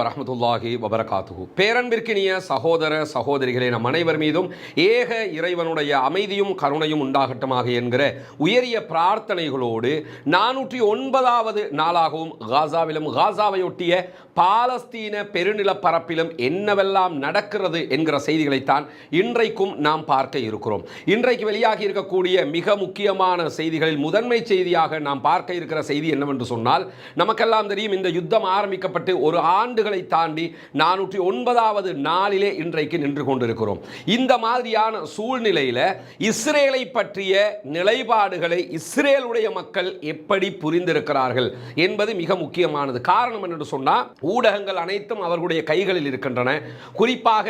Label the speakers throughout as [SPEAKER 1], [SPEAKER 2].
[SPEAKER 1] வரஹ்மத்துல்லாஹி வபரகாத்துஹு. பேரன்பிற்கினிய சகோதர சகோதரிகளே, நம் அனைவர் மீதும் ஏக இறைவனுடைய அமைதியும் கருணையும் உண்டாகட்டுமாக என்கிற உயரிய பிரார்த்தனைகளோடு 409வது நாளாகவும் காசாவிலும் காசாவையொட்டிய பாலஸ்தீன பெருநிலப்பரப்பிலும் என்னவெல்லாம் நடக்கிறது என்கிற செய்திகளைத்தான் இன்றைக்கும் நாம் பார்க்க இருக்கிறோம். இன்றைக்கு வெளியாகி இருக்கக்கூடிய மிக முக்கியமான செய்திகளில் முதன்மை செய்தியாக நாம் பார்க்க இருக்கிற செய்தி என்னவென்று சொன்னால், நமக்கெல்லாம் தெரியும், இந்த யுத்தம் ஆரம்பிக்கப்பட்டு ஒரு ஆண்டுகளை தாண்டி 409வது நாளிலே இன்றைக்கு நின்று கொண்டிருக்கிறோம். இந்த மாதிரியான சூழ்நிலையில் இஸ்ரேலை பற்றிய நிலைப்பாடுகளை இஸ்ரேலுடைய மக்கள் எப்படி புரிந்திருக்கிறார்கள் என்பது மிக முக்கியமானது. காரணம் என்று சொன்னால், ஊடகங்கள் அனைத்தும் அவர்களுடைய கைகளில் இருக்கின்றன. குறிப்பாக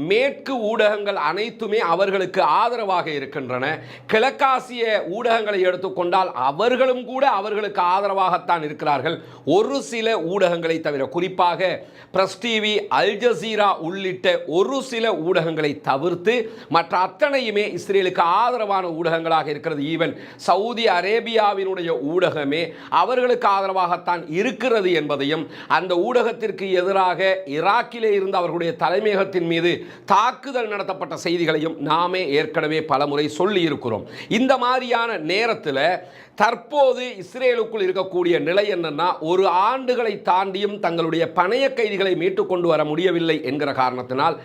[SPEAKER 1] மேற்கு ஊடகங்கள் அனைத்துமே அவர்களுக்கு ஆதரவாக இருக்கின்றன. கிழக்காசிய ஊடகங்களை எடுத்துக்கொண்டால் அவர்களும் கூட அவர்களுக்கு ஆதரவாகத்தான் இருக்கிறார்கள். ஒரு சில ஊடகங்களை தவிர, குறிப்பாக பிரஸ் டிவி, அல் ஜசீரா உள்ளிட்ட ஒரு சில ஊடகங்களை தவிர்த்து மற்ற அத்தனையுமே இஸ்ரேலுக்கு ஆதரவான ஊடகங்களாக இருக்கிறது. ஈவன் சவுதி அரேபியாவினுடைய ஊடகமே அவர்களுக்கு ஆதரவாகத்தான் இருக்கிறது என்பதையும், அந்த ஊடகத்திற்கு எதிராக ஈராக்கிலே இருந்து அவர்களுடைய தலைமையகத்தின் மீது தாக்குதல் நடத்தப்பட்ட செய்திகளையும் நாமே ஏற்கனவே பலமுறை சொல்லி இருக்கிறோம். இந்த மாதிரியான நேரத்தில் தற்போது இஸ்ரேலுக்குள் இருக்கக்கூடிய நிலை என்னன்னா, ஒரு ஆண்டுகளை தாண்டியும் தங்களுடைய பணைய கைதிகளை மீட்டுக் கொண்டு வர முடியவில்லை என்கிற காரணத்தினால்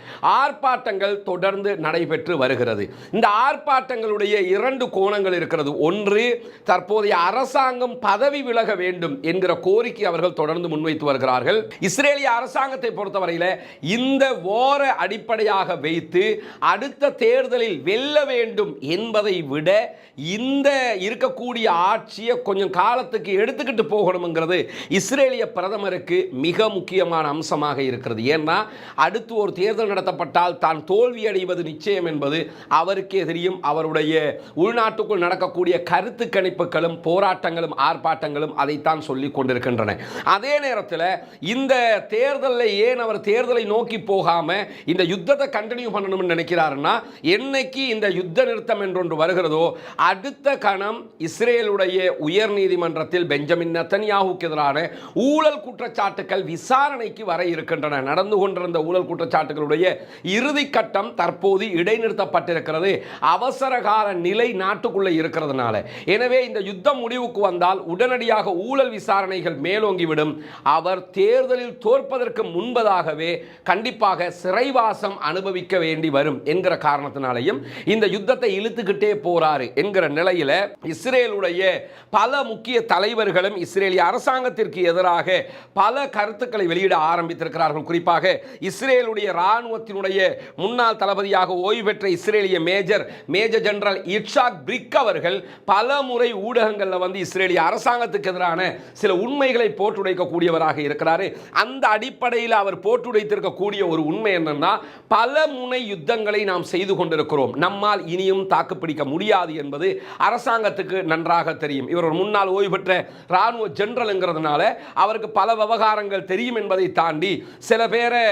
[SPEAKER 1] ஆர்ப்பாட்டங்கள் தொடர்ந்து நடைபெற்று வருகிறது. இந்த ஆர்ப்பாட்டங்களுடைய இரண்டு கோணங்கள் இருக்கிறது. ஒன்று, தற்போதைய அரசாங்கம் பதவி விலக வேண்டும் என்கிற கோரிக்கை அவர்கள் தொடர்ந்து முன்வைத்து வருகிறார்கள். இஸ்ரேலிய அரசாங்கத்தை பொறுத்தவரையில் இந்த வார அடிப்படையாக வைத்து அடுத்த தேர்தலில் வெல்ல வேண்டும் என்பதை விட இந்த இருக்கக்கூடிய ஆட்சியை கொஞ்சம் காலத்துக்கு எடுத்துக்கிட்டு போகணுங்கிறது இஸ்ரேலிய பிரதமருக்கு மிக முக்கியமான அம்சமாக இருக்கிறது. ஏன்னா, அடுத்து ஒரு தேர்தல் நடத்தப்பட்டால் தான் தோல்வி அடைவது நிச்சயம் என்பது அவருக்கே தெரியும். அவருடைய உள்நாட்டுக்குள் நடக்கக்கூடிய கருத்து கணிப்புகளும் போராட்டங்களும் ஆர்ப்பாட்டங்களும் அதைத்தான் சொல்லிக் கொண்டிருக்கின்றன. அதே நேரத்தில் இந்த தேர்தலில் ஏன் அவர் தேர்தலை நோக்கி போகாம இந்த யுத்தத்தை கண்டினியூ பண்ணணும்னு நினைக்கிறாருன்னா, என்னைக்கு இந்த யுத்த நிறுத்தம் என்றொன்று வருகிறதோ அடுத்த கணம் இஸ்ரேலுடைய உயர் நீதிமன்றத்தில் பெஞ்சமின் நெத்தன்யாஹுக்கு எதிரான ஊழல் குற்றச்சாட்டுகள் விசாரணைக்கு வர இருக்கின்றன. நடந்து கொண்டிருந்த ஊழல் குற்றச்சாட்டுகளுடைய இறுதி கட்டம் தற்போது இடைநிறுத்தப்பட்டிருக்கிறது. அவசர கால நிலை நாட்டுக்குள்ளே இருக்கிறதுனால. எனவே இந்த யுத்தம் முடிவுக்கு வந்தால் உடனடியாக ஊழல் விசாரணைகள் மேலோங்கிவிடும். அவர் தேர்தலில் தோற்பதற்கு முன்பதாகவே கண்டிப்பாக சிறைவாசம் அனுபவிக்க வேண்டி வரும் என்கிற காரணத்தினாலேயும் இந்த யுத்தத்தை இழுத்துக்கிட்டே போறாரு என்கிற நிலையில் இஸ்ரேலுடைய பல முக்கிய தலைவர்களும் இஸ்ரேலிய அரசாங்கத்திற்கு எதிராக பல கருத்துக்களை வெளியிட ஆரம்பித்திருக்கிறார்கள். குறிப்பாக இஸ்ரேலுடைய இராணுவத்தினுடைய முன்னாள் தளபதியாக ஓய்வு பெற்ற இஸ்ரேலிய மேஜர் ஜெனரல் இட்சாக் பிரிக் அவர்கள் பல முறை ஊடகங்களில் வந்து இஸ்ரேலிய அரசாங்கத்துக்கு எதிரான சில உண்மைகளை போட்டுடைக்கக்கூடியவராக இருக்கிறார். அந்த அடிப்படையில் அவர் போட்டுடைத்திருக்கக்கூடிய ஒரு உண்மை என்னன்னா, பல முனை யுத்தங்களை நாம் செய்து கொண்டிருக்கிறோம், நம்மால் இனியும் தாக்குப்பிடிக்க முடியாது என்பது அரசாங்கத்துக்கு நன்றாக தெரியும். இவர் ஒரு முன்னாள் ஓய்வு பெற்ற ராணுவ ஜெனரல் என்கிறதுனால அவருக்கு பல விவகாரங்கள் தெரியும் என்பதை தாண்டி சில பேரை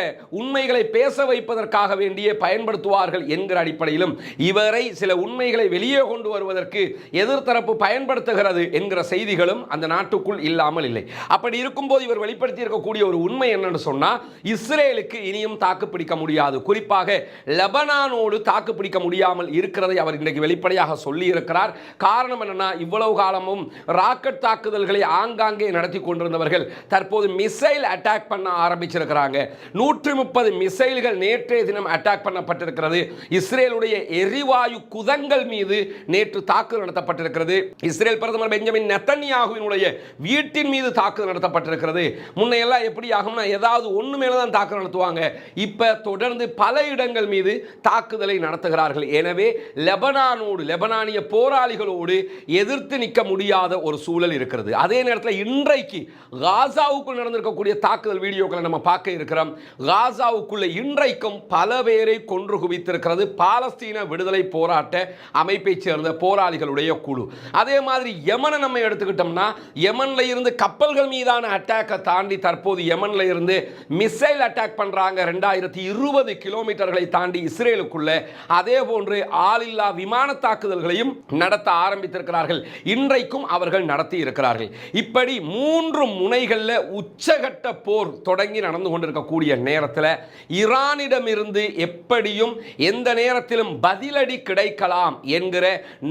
[SPEAKER 1] உண்மைகளை பேச வைப்பதற்காக வேண்டியே பயன்படுத்துவார்கள் என்கிற அடிப்படையிலும் இவரை சில உண்மைகளை வெளியே கொண்டு வருவதற்கு எதிர்த்தரப்பு பயன்படுத்துகிறது என்கிற செய்திகளும் அந்த நாட்டுக்குள் இல்லாமல் இல்லை. அப்படி இருக்கும்போது இவர் வெளிப்படுத்தி இருக்கக்கூடிய ஒரு உண்மை என்னன்னு சொன்னா, இஸ்ரேலுக்கு இனியும் தாக்குப்பிடிக்க முடியாது. குறிப்பாக லெபனானோடு தாக்குப்பிடிக்க முடியாமல் இருக்கிறதை அவர் இன்றைக்கு வெளிப்படையாக சொல்லி இருக்கிறார். காரணம் என்னன்னா, இவ்வளவு காலமும் ராக்கெட் தாக்குதல்களை ஆங்காங்கே நடத்தி கொண்டிருந்தவர்கள் தற்போது மிசைல் அட்டாக் பண்ண ஆரம்பிச்சிருக்கிறாங்க. 130 மிசைல்கள் நேற்றைய தினம் அட்டாக் பண்ணப்பட்டிருக்கிறது. இஸ்ரேலுடைய எரிவாயு குதங்கள் மீது நேற்று தாக்குதல் நடத்தப்பட்டிருக்கிறது. இஸ்ரேல் பிரதமர் பெஞ்சமின் நெத்தன்யாஹுவினுடைய வீட்டின் மீது தாக்குதல் நடத்தப்பட்டிருக்கிறது. முன்னையெல்லாம் எப்படி ஆகும்னா, ஏதாவது ஒன்று மேலே தான் தாக்குதல் நடத்துவாங்க. இப்ப தொடர்ந்து பல இடங்கள் மீது தாக்குதலை நடத்துகிறார்கள். எனவே லெபனானிய போராளிகளோடு எதிர்த்து நிற்க முடியாத ஒரு சூழல் இருக்கிறது. அதே நேரத்தில் இன்றைக்கு காசாவுக்குள் நடந்திருக்கக்கூடிய தாக்குதல் வீடியோக்களை நம்ம பார்க்க இருக்கிறோம். காசாவுக்குள்ள இன்றைக்கும் பல பேரை கொன்று குவித்திருக்கிறது பாலஸ்தீன விடுதலை போராட்ட அமைப்பை சேர்ந்த போராளிகளுடைய குழு. அதே மாதிரி யமனை நம்ம எடுத்துக்கிட்டோம்னா, யமன்ல இருந்து கப்பல்கள் மீதான அட்டாக்கை தாண்டி தற்போது யமன்ல இருந்து மிசைல் அட்டாக் பண்றாங்க. 2020 கிலோமீட்டர்களை தாண்டி இஸ்ரேலுக்குள்ள. அதே போன்று ஆளில்லா விமான தாக்குதல்களையும் நடத்த ஆரம்பித்திருக்கிறார்கள். இன்றைக்கும் அவர்கள் நடத்தி இருக்கிறார்கள். இப்படி மூன்று முனைகளில் உச்சகட்ட போர் தொடங்கி நடந்து கொண்டிருக்கக்கூடிய நேரத்தில் ஈரானிடமிருந்து எப்படியும் எந்த நேரத்திலும் பதிலடி கிடைக்கலாம் என்கிற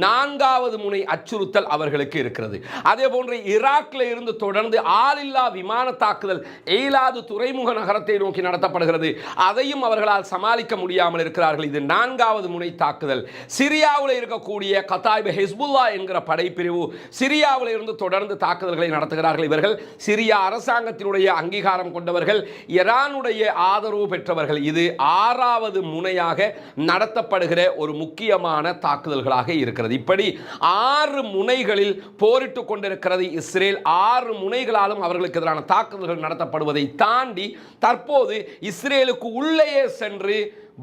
[SPEAKER 1] 4வது முனை அச்சுறுத்தல் அவர்களுக்கு இருக்கிறது. அதே போன்று ஈராக்கில் இருந்து தொடர்ந்து ஆளில்லா விமான தாக்குதல் எய்லாது துறைமுக நகரத்தை நோக்கி நடத்தப்படுகிறது. அதையும் அவர்களால் சமாளிக்க முடியாமல் இருக்கிறார்கள். இது 4வது முனை தாக்குதல். சிரியாவில் இருக்கக்கூடிய கத்தாயிப் ஹிஸ்புல்லா என்கிற படைப்பிரிவு சிரியாவில் இருந்து தொடர்ந்து தாக்குதல்களை நடத்துகிறார்கள். இவர்கள் சிரியா அரசாங்கத்தினுடைய அங்கீகாரம் கொண்டவர்கள், ஈரானுடைய ஆதரவு பெற்றவர்கள். இது 6வது முனையாக நடத்தப்படுகிற ஒரு முக்கியமான தாக்குதல்களாக இருக்கிறது. இப்படி 6 முனைகளில் போரிட்டுக் கொண்டிருக்கிறது இஸ்ரேல். 6 முனைகளாலும் அவர்களுக்கு எதிரான தாக்குதல்கள் நடத்தப்படுவதை தாண்டி தற்போது இஸ்ரேலுக்கு உள்ளேயே சென்று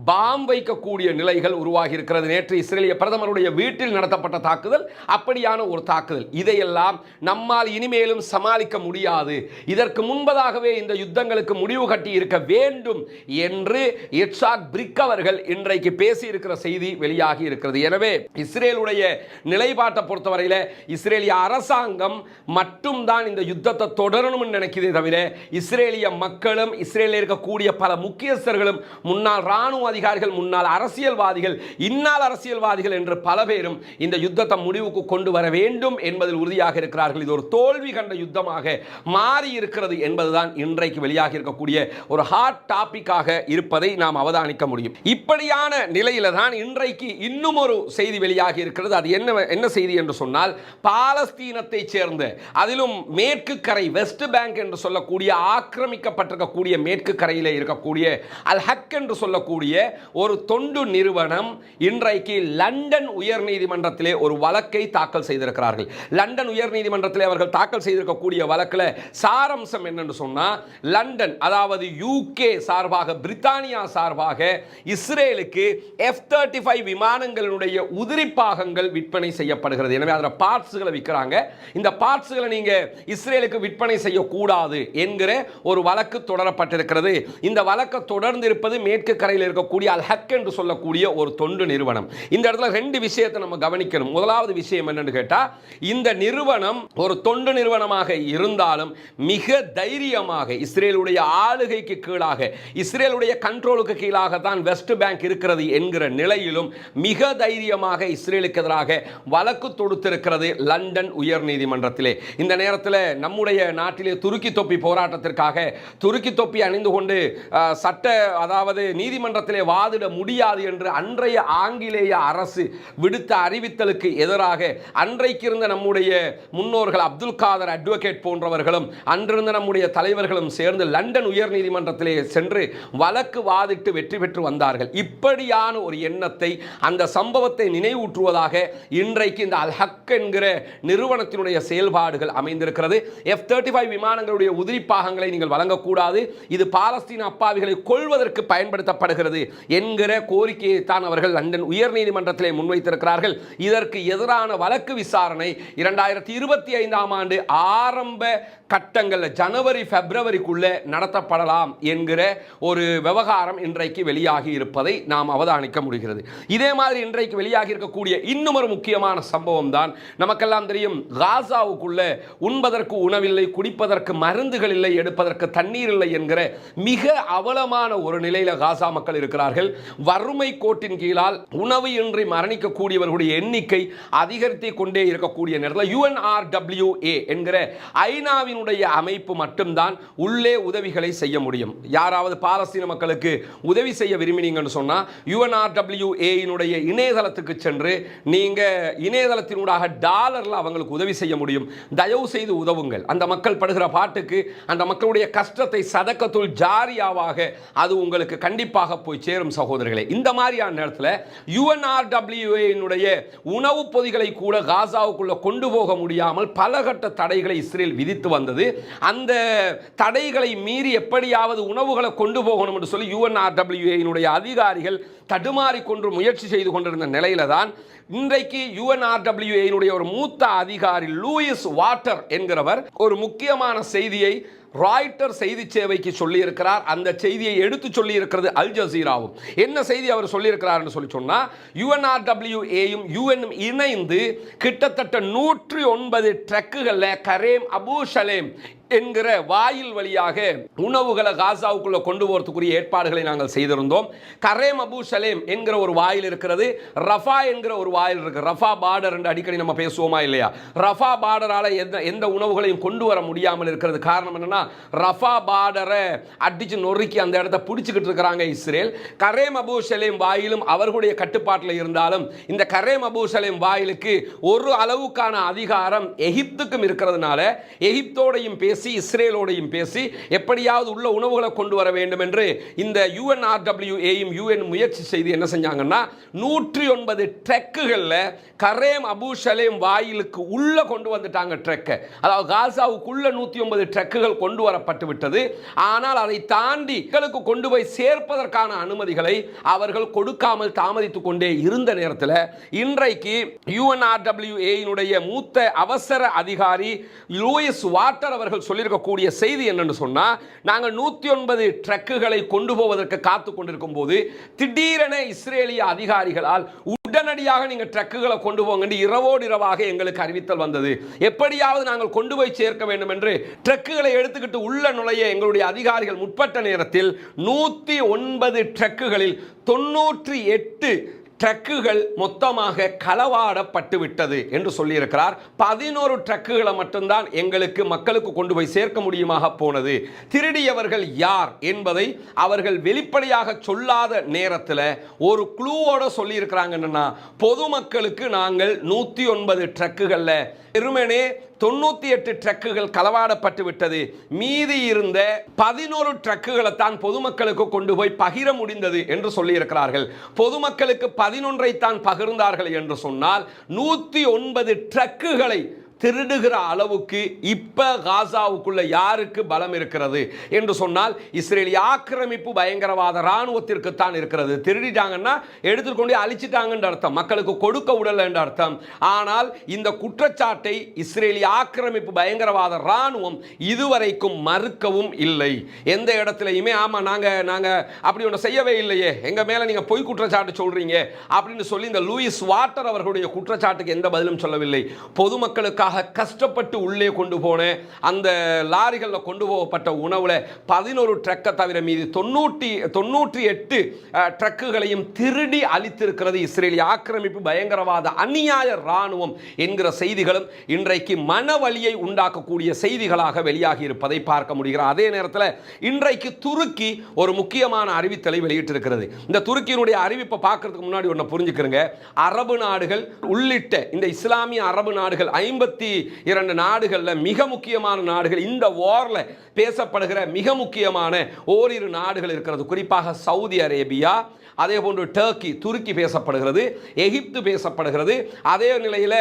[SPEAKER 1] பாம் வைக்கக்கூடிய நிலைகள் உருவாகி இருக்கிறது. நேற்று இஸ்ரேலிய பிரதமருடைய வீட்டில் நடத்தப்பட்ட தாக்குதல் அப்படியான ஒரு தாக்குதல். இதையெல்லாம் நம்மால் இனிமேலும் சமாளிக்க முடியாது, இதற்கு முன்பதாகவே இந்த யுத்தங்களுக்கு முடிவு கட்டி இருக்க வேண்டும் என்று இட்சாக் பிரிக் அவர்கள் இன்றைக்கு பேசியிருக்கிற செய்தி வெளியாகி இருக்கிறது. எனவே இஸ்ரேலுடைய நிலைப்பாட்டை பொறுத்தவரையில் இஸ்ரேலிய அரசாங்கம் மட்டும்தான் இந்த யுத்தத்தை தொடரணும்னு நினைக்கிறதே தவிர இஸ்ரேலிய மக்களும் இஸ்ரேலில் இருக்கக்கூடிய பல முக்கியஸ்தர்களும், முன்னாள் ராணுவ அதிகாரிகள், முன்னாள் அரசியல்வாதிகள், இந்நாள் அரசியல்வாதிகள் என்று பல பேரும் இந்த யுத்தத்தை முடிவுக்கு கொண்டு வர வேண்டும் என்பதில் உறுதியாக இருக்கிறார்கள். இது ஒரு தோல்வி கண்ட யுத்தமாக மாறி இருக்கிறது என்பதுதான் இன்றைக்கு வெளியாக இருக்கக்கூடிய ஒரு ஹாட் டாபிக்காக இருப்பதை நாம் அவதானிக்க முடியும். இப்படியான நிலையில தான் இன்றைக்கு இன்னும் ஒரு செய்தி வெளியாகி இருக்கிறது. அது என்ன செய்தி என்று சொன்னால், பாலஸ்தீனத்தை சேர்ந்த, அதிலும் மேற்கு கரை வெஸ்ட் பேங்க் என்று சொல்லக்கூடிய ஆக்கிரமிக்கப்பட்டிருக்கக்கூடிய மேற்கு கரையில் இருக்கக்கூடிய அல் ஹக் என்று சொல்லக்கூடிய ஒரு தொண்டு நிறுவனம் இன்றைக்கு லண்டன் உயர்நீதிமன்றத்திலே ஒரு வழக்கை தாக்கல் செய்திருக்கிறார்கள். லண்டன் உயர்நீதிமன்றத்திலே அவர்கள் தாக்கல் செய்திருக்கக்கூடிய வழக்கில் சாரம்சம் என்னன்னு சொன்னா, லண்டன் அதாவது யூகே சார்பாக, பிரித்தானியா சார்பாக இஸ்ரேலுக்கு F-35 விமானங்களுடைய உதிரி பாகங்கள் விற்பனை செய்யப்படுகிறது. எனவே அதில் பார்ட்ஸ்களை விற்கிறாங்க. இந்த பார்ட்ஸ்களை நீங்க இஸ்ரேலுக்கு விற்பனை செய்யக்கூடாது என்கிற ஒரு வழக்கு தொடரப்பட்டிருக்கிறது. இந்த வழக்கு தொடர்ந்து இருப்பது மேற்கு கரையில் இருக்கக்கூடிய அல் ஹக் என்று சொல்லக்கூடிய ஒரு தொண்டு நிறுவனம். இந்த இடத்துல 2 விஷயத்தை நம்ம கவனிக்கணும். முதலாவது விஷயம் என்னன்னு கேட்டா, இந்த நிறுவனம் ஒரு தொண்டு நிறுவனமாக இருந்தாலும் மிக தைரியமாக இஸ்ரேலுடைய ஆளுகைக்கு கீழாக, இஸ்ரேலுடைய கண்ட்ரோலுக்கு கீழாக தான் வெஸ்ட் பேங்க் இருக்கிறது என்கிற நிலையிலும் மிக தைரியமாக இஸ்ரேலுக்கு எதிராக வழக்கு தொடுத்திருக்கிறது லண்டன் உயர் நீதிமன்றத்திலே. இந்த நேரத்தில் நம்முடைய நாட்டிலே துருக்கி தொப்பி போராட்டத்திற்காக துருக்கி தொப்பி அணிந்து கொண்டு சட்ட அதாவது நீதிமன்றத்திலே வாதிட முடியாது என்று அன்றைய ஆங்கிலேய அரசு விடுத்த அறிவித்தலுக்கு எதிராக அன்றைக்கு இருந்த நம்முடைய முன்னோர்கள் அப்துல் காதர் அட்வொகேட் போன்றவர்களும் அன்றிருந்த நம்முடைய தலைவர்களும் சேர்ந்து லண்டன் உயர் நீதிமன்றத்திலே சென்று வழக்கு வாதிட்டு வெற்றி பெற்று வந்தார்கள். இப்படியான ஒரு எண்ணத்தை, அந்த சம்பவத்தை நினைவூற்றுவதாக இன்றைக்கு இந்த அல் ஹக் என்கிற நிறுவனத்தினுடைய செயல்பாடுகள் அமைந்திருக்கிறது. F-35 விமானங்களுடைய உதிரி பாகங்களை நீங்கள் வழங்கக்கூடாது, இது பாலஸ்தீன அப்பாவிகளை கொள்வதற்கு பயன்படுத்தப்படுகிறது என்கிற கோரிக்கையை தான் அவர்கள் லண்டன் உயர் நீதிமன்றத்திலே முன்வைத்திருக்கிறார்கள். இதற்கு எதிரான வழக்கு விசாரணை 2025ஆம் ஆண்டு ஆரம்ப கட்டங்கள் ஜனவரி பிப்ரவரிக்குள்ளே நடத்தப்படலாம் என்கிற ஒரு விவகாரம் இன்றைக்கு வெளியாகி இருப்பதை நாம் அவதானிக்க முடிகிறது. இதே மாதிரி இன்றைக்கு வெளியாகி இருக்கக்கூடிய இன்னும் ஒரு முக்கியமான சம்பவம் தான், நமக்கெல்லாம் தெரியும், காசாவுக்குள்ள உண்பதற்கு உணவில்லை, குடிப்பதற்கு மருந்துகள் இல்லை, எடுப்பதற்கு தண்ணீர் இல்லை என்கிற மிக அவலமான ஒரு நிலையில் காசா மக்கள் இருக்கிறார்கள். வறுமை கோட்டின் கீழால் உணவு இன்றி மரணிக்கக்கூடியவர்களுடைய எண்ணிக்கை அதிகரித்து கொண்டே இருக்கக்கூடிய நேரத்தில் UNRWA என்கிற ஐநாவினுடைய அமைப்பு மட்டும்தான் உள்ளே உதவிகளை செய்ய முடியும். யாராவது பாலஸ்தீன மக்களுக்கு உதவி செய்ய விரும்பினீங்கன்னு சொன்னா UNRWA இனுடைய இணையதளத்துக்கு சென்று நீங்க இணையதளத்தினூடாக டாலர்ல அவங்களுக்கு உதவி செய்ய முடியும். தயவு செய்து உதவுங்கள். அந்த மக்கள் படுகிற பாட்டுக்கு, அந்த மக்களுடைய கஷ்டத்தை சதக்கத்துல் ஜாரியாவாக அது உங்களுக்கு கண்டிப்பாக போய் சேரும் சகோதரர்களே. இந்த மாதிரியான நேரத்தில் UNRWA இனுடைய உணவுப் பொதிகளை கூட காசாவுக்குள்ள கொண்டு போக முடியாமல் பலகட்ட தடைகளை இஸ்ரேல் விதித்து வந்தது. அந்த தடைகளை மீறி எப்படியாவது உணவுகளை கொண்டு போகணும் என்று சொல்லி UNRWA இனுடைய அதிகாரிகள் தடுமாறி கொண்டு முயற்சி செய்து கொண்டிருந்த நிலையில தான் இன்றைக்கு UNRWA இனுடைய ஒரு மூத்த அதிகாரி லூயிஸ் வாட்டர் என்கிறவர் ஒரு முக்கியமான செய்தியை ராய்ட்டர் செய்தி சேவைக்கு சொல்லி இருக்கிறார். அந்த செய்தியை எடுத்து சொல்லி இருக்கிறது அல் ஜசீராவும். என்ன செய்தி அவர் சொல்லி இருக்கிறார் என்று சொல்லி சொன்னா, UNRWAயும் UN இணைந்து கிட்டத்தட்ட 109 ட்ரக்குகளில் கரேம் அபு ஷலேம் என்கிற வாயில் வழியாக உணவுகளை காசாவுக்குள்ள கொண்டு போறதுக்குரிய ஏற்பாடுகளை நாங்கள் செய்திருந்தோம். கரேம் அபு சலேம் என்கிற ஒரு வாயில் இருக்கிறது, ரஃபா என்கிற ஒரு வாயில் இருக்கு. ரஃபா பார்டர் என்று அடிக்கடி நம்ம பேசுவோமா இல்லையா? ரஃபா பார்டரால எந்த உணவுகளையும் கொண்டு வர முடியாமல் இருக்கிறது. காரணம் என்னன்னா, ரஃபா பார்டரை அடிச்சு நொறுக்கி அந்த இடத்தை பிடிச்சிக்கிட்டு இருக்கிறாங்க இஸ்ரேல். கரேம் அபு சலேம் வாயிலும் அவர்களுடைய கட்டுப்பாட்டில் இருந்தாலும் இந்த கரேம் அபு சலேம் வாயிலுக்கு ஒரு அளவுக்கான அதிகாரம் எகிப்துக்கும் இருக்கிறதுனால எகிப்தோடையும் பேசி இஸ்ரேலோடையும் பேசி எப்படியாவது உள்ள உணவுகளை கொண்டு வர வேண்டும் என்று இந்த UNRWAயும் UN முயற்சி செய்து என்ன செஞ்சாங்கன்னா 109 ட்ரக்குகளில் கரேம் அபு சலேம் வாயிலுக்கு உள்ள கொண்டு வந்துட்டாங்க. ட்ரக், அதாவது காசாவுக்குள்ள 109 ட்ரக்குகள் கொண்டு வரப்பட்டு விட்டது. ஆனால் அதை தாண்டி மக்களுக்கு கொண்டு போய் சேர்ப்பதற்கான அனுமதிகளை அவர்கள் கொடுக்காமல் தாமதித்துக் கொண்டே இருந்த நேரத்தில் இன்றைக்கு UNRWAயினுடைய மூத்த அவசர அதிகாரி லூயிஸ் வாட்டர் அவர்கள் சொல்லியிருக்கக்கூடிய செய்தி என்னன்னு சொன்னா, நாங்கள் 109 ட்ரக்குகளை கொண்டு போவதற்கு காத்து கொண்டிருக்கும் போது திடீரென இஸ்ரேலிய அதிகாரிகளால் உடனடியாக நீங்க ட்ரக்குகளை கொண்டு போங்க இரவோடு இரவாக எங்களுக்கு அறிவித்தல் வந்தது. எப்படியாவது நாங்கள் கொண்டு போய் சேர்க்க வேண்டும் என்று ட்ரக்குகளை எடுத்துக்கிட்டு உள்ள நுழைய எங்களுடைய அதிகாரிகள் முற்பட்ட நேரத்தில் 109 ட்ரக்குகளில் 98 ட்ரக்குகள் மொத்தமாக களவாடப்பட்டு விட்டது என்று சொல்லியிருக்கிறார். 11 ட்ரக்குகளை மட்டும்தான் எங்களுக்கு மக்களுக்கு கொண்டு போய் சேர்க்க முடியுமாக போனது. திருடியவர்கள் யார் என்பதை அவர்கள் வெளிப்படையாக சொல்லாத நேரத்தில் ஒரு க்ளூவோட சொல்லியிருக்கிறாங்கன்னா, பொதுமக்களுக்கு நாங்கள் 109 ட்ரக்குகளில் வெறுமனே 98 ட்ரக்குகள் களவாடப்பட்டு விட்டது, மீதி இருந்த 11 ட்ரக்குகளை தான் பொதுமக்களுக்கு கொண்டு போய் பகிர முடிந்தது என்று சொல்லியிருக்கிறார்கள். பொதுமக்களுக்கு 11ஐ தான் பகிர்ந்தார்கள் என்று சொன்னால் 109 ட்ரக்குகளை திருடுகிற அளவுக்கு இப்ப காசாவுக்குள்ள யாருக்கு பலம் இருக்கிறது என்று சொன்னால் இஸ்ரேலிய ஆக்கிரமிப்பு பயங்கரவாத ராணுவத்திற்கு தான் இருக்கிறது. திருடிட்டாங்கன்னா எடுத்துக்கொண்டு அழிச்சிட்டாங்கன்ற அர்த்தம், மக்களுக்கு கொடுக்க விடல என்ற அர்த்தம். ஆனால் இந்த குற்றச்சாட்டை இஸ்ரேலிய ஆக்கிரமிப்பு பயங்கரவாத ராணுவம் இதுவரைக்கும் மறுக்கவும் இல்லை. எந்த இடத்துலையுமே ஆமா நாங்க அப்படி ஒன்று செய்யவே இல்லையே, எங்க மேல நீங்க பொய் குற்றச்சாட்டு சொல்றீங்க அப்படின்னு சொல்லி இந்த லூயிஸ் வாட்டர் அவர்களுடைய குற்றச்சாட்டுக்கு எந்த பதிலும் சொல்லவில்லை. பொதுமக்களுக்காக கஷ்டப்பட்டு உள்ளே கொண்டு போன அந்த லாரிகளில் கொண்டு போகப்பட்ட உணவுல 11 ட்ரக்கை தவிர மீது 98 ட்ரக்குகளையும் திருடி அளித்திருக்கிறது இஸ்ரேலிய ஆக்கிரமிப்பு பயங்கரவாத அநியாய ராணுவம் என்கிற செய்திகளும் இன்றைக்கு மனவலியை உண்டாக்கக்கூடிய செய்திகளாக வெளியாகி இருப்பதை பார்க்க முடிகிறது. அதே நேரத்தில் இன்றைக்கு துருக்கி ஒரு முக்கியமான அறிவித்தலை வெளியிட்டிருக்கிறது. இந்த துருக்கியினுடைய அறிவிப்பை பார்க்கறதுக்கு முன்னாடி ஒன்று புரிஞ்சுக்கிறங்க, அரபு நாடுகள் உள்ளிட்ட இந்த இஸ்லாமிய அரபு நாடுகள் 52 நாடுகளில் மிக முக்கியமான நாடுகள், இந்த வார்ல பேசப்படுகிற மிக முக்கியமான ஓரிரு நாடுகள் இருக்கிறது. குறிப்பாக சவுதி அரேபியா, அதே போன்று டர்க்கி துருக்கி பேசப்படுகிறது, எகிப்து பேசப்படுகிறது, அதே நிலையில்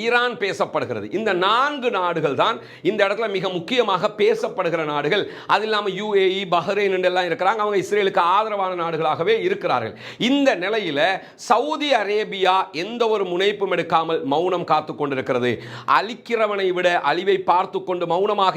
[SPEAKER 1] ஈரான் பேசப்படுகிறது. இந்த 4 நாடுகள் தான் இந்த இடத்துல மிக முக்கியமாக பேசப்படுகிற நாடுகள். அது இல்லாமல் UAE, பஹ்ரைன் எல்லாம் இருக்கிறாங்க, அவங்க இஸ்ரேலுக்கு ஆதரவான நாடுகளாகவே இருக்கிறார்கள். இந்த நிலையில் சவுதி அரேபியா எந்த ஒரு முனைப்பும் எடுக்காமல் மௌனம் காத்து கொண்டிருக்கிறது. அழிக்கிறவனை விட அழிவை பார்த்து கொண்டு மௌனமாக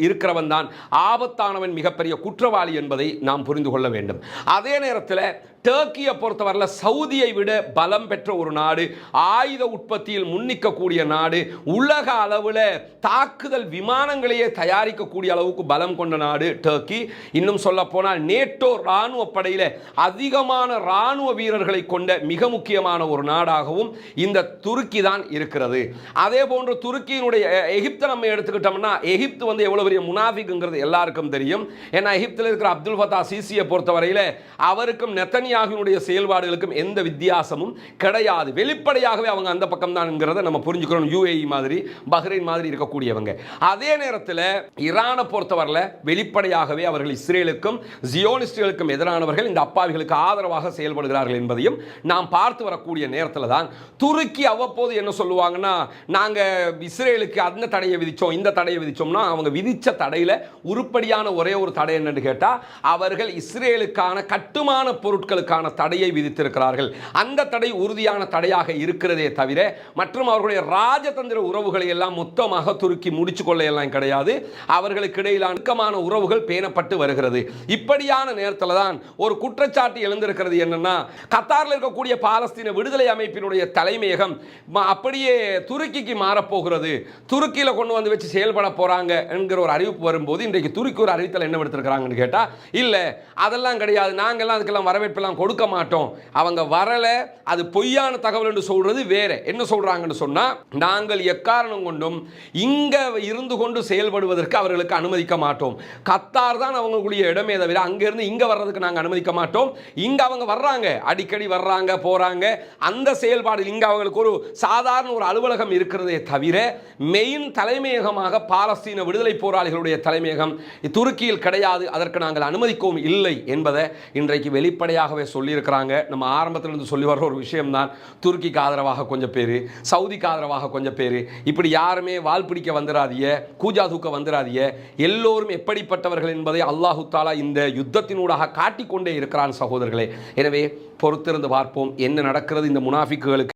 [SPEAKER 1] இருக்கிறவன் தான் ஆபத்தானவன், மிகப்பெரிய குற்றவாளி என்பதை நாம் புரிந்து கொள்ள வேண்டும். அதே நேரத்தில் டர்க்கியை பொறுத்தவரையில் சவுதியை விட பலம் பெற்ற ஒரு நாடு, ஆயுத உற்பத்தியில் முன்னிக்கக்கூடிய நாடு, உலக அளவில் தாக்குதல் விமானங்களையே தயாரிக்கக்கூடிய அளவுக்கு பலம் கொண்ட நாடு டர்க்கி. இன்னும் சொல்ல போனால் நேட்டோ ராணுவ படையில் அதிகமான ராணுவ வீரர்களை கொண்ட மிக முக்கியமான ஒரு நாடாகவும் இந்த துருக்கி தான் இருக்கிறது. அதே போன்று துருக்கியினுடைய எகிப்தை நம்ம எடுத்துக்கிட்டோம்னா, எகிப்து வந்து எவ்வளவு பெரிய முனாஃபிக்ங்கிறது எல்லாருக்கும் தெரியும். ஏன்னா எகிப்தில் இருக்கிற அப்துல் ஃபத்தா சிசியை பொறுத்தவரையில் அவருக்கும் நெத்தனியாகுனுடைய செயல்பாடுகளுக்கும் எந்த வித்தியாசமும் கிடையாது. வெளிப்படையாகவே அவங்க அந்த பக்கம் தான்ங்கிறத நம்ம புரிஞ்சுக்கிறோம். UAE மாதிரி, பஹ்ரைன் மாதிரி இருக்கக்கூடியவங்க. அதே நேரத்தில் ஈரானை பொறுத்தவரையில் வெளிப்படையாகவே அவர்கள் இஸ்ரேலுக்கும் ஜியோனிஸ்டுகளுக்கும் எதிரானவர்கள், இந்த அப்பாவிகளுக்கு ஆதரவாக செயல்படுகிறார்கள் என்பதையும் நாம் பார்த்து வரக்கூடிய நேரத்தில் தான் துருக்கி அவ்வப்போது என்ன சொல்லுவாங்கன்னா, நாங்கள் இஸ்ரேலுக்கு அந்த தடையை விதித்தோம் இந்த தடையை விதித்தோம்னா, அவங்க விதித்த தடையில் உருப்படியான ஒரே ஒரு தடை என்னன்னு கேட்டால், அவர்கள் இஸ்ரேலுக்கான கட்டுமான பொருட்கள் பயணங்களுக்கான தடையை விதித்திருக்கிறார்கள். அந்த தடை உறுதியான தடையாக இருக்கிறதே தவிர மற்றும் அவர்களுடைய ராஜதந்திர உறவுகளை எல்லாம் மொத்தமாக துருக்கி முடிச்சு கொள்ள எல்லாம் கிடையாது. அவர்களுக்கு இடையிலான நெருக்கமான உறவுகள் பேணப்பட்டு வருகிறது. இப்படியான நேரத்தில் தான் ஒரு குற்றச்சாட்டு எழுந்திருக்கிறது. என்னன்னா, கத்தாரில் இருக்கக்கூடிய பாலஸ்தீன விடுதலை அமைப்பினுடைய தலைமையகம் அப்படியே துருக்கிக்கு மாறப்போகிறது, துருக்கியில் கொண்டு வந்து வச்சு செயல்பட போறாங்க என்கிற ஒரு அறிவிப்பு வரும்போது இன்றைக்கு துருக்கி ஒரு அறிவித்தல் என்ன எடுத்திருக்கிறாங்கன்னு கேட்டா, இல்ல அதெல்லாம் கிடையாது, நாங்கெல்லாம் அதுக்கெல்லாம் வரவேற்பெல்லாம் கொடுக்க மாட்டோம், அவங்க வரல, அது பொய்யான தகவல் என்று சொல்றது வேற. என்ன சொல்றாங்கன்னு சொன்னா, நாங்கள் எக்காரணம் கொண்டும் இங்க இருந்து கொண்டு செயல்படுவதற்கு அவர்களுக்கு அனுமதிக்க மாட்டோம். கத்தார் தான் அவங்களுடைய இடமே தவிர அங்க இருந்து இங்க வர்றதுக்கு நாங்கள் அனுமதிக்க மாட்டோம். இங்க அவங்க வர்றாங்க, அடிக்கடி வர்றாங்க போறாங்க, அந்த செயல்பாடு இங்க அவங்களுக்கு ஒரு சாதாரண ஒரு அலுவலகம் இருக்கிறதே தவிர மெயின் தலைமையகமாக பாலஸ்தீன விடுதலை போராளிகளுடைய தலைமையகம் துருக்கியில் கிடையாது, அதற்கு நாங்கள் அனுமதிக்கவும் இல்லை என்பதை இன்றைக்கு வெளிப்படையாகவே சொல்லியிருக்கிறாங்க. நம்ம ஆரம்பத்திலிருந்து சொல்லி வர்ற ஒரு விஷயம்தான், துருக்கிக்கு ஆதரவாக கொஞ்சம் பேர், சவுதிக்கு ஆதரவாக கொஞ்சம் பேர், இப்படி யாருமே வால் பிடிக்க வந்துடாதீங்க, கூஜா தூக்க வந்துடாதீங்க, எல்லோரும் எப்படிப்பட்டவர்கள் என்பதை அல்லாஹு தாலா இந்த யுத்தத்தினூடாக காட்டிக்கொண்டே இருக்கிறான் சகோதரர்களே. எனவே பொறுத்திருந்து பார்ப்போம் என்ன நடக்கிறது இந்த முனாஃபிக்குகளுக்கு.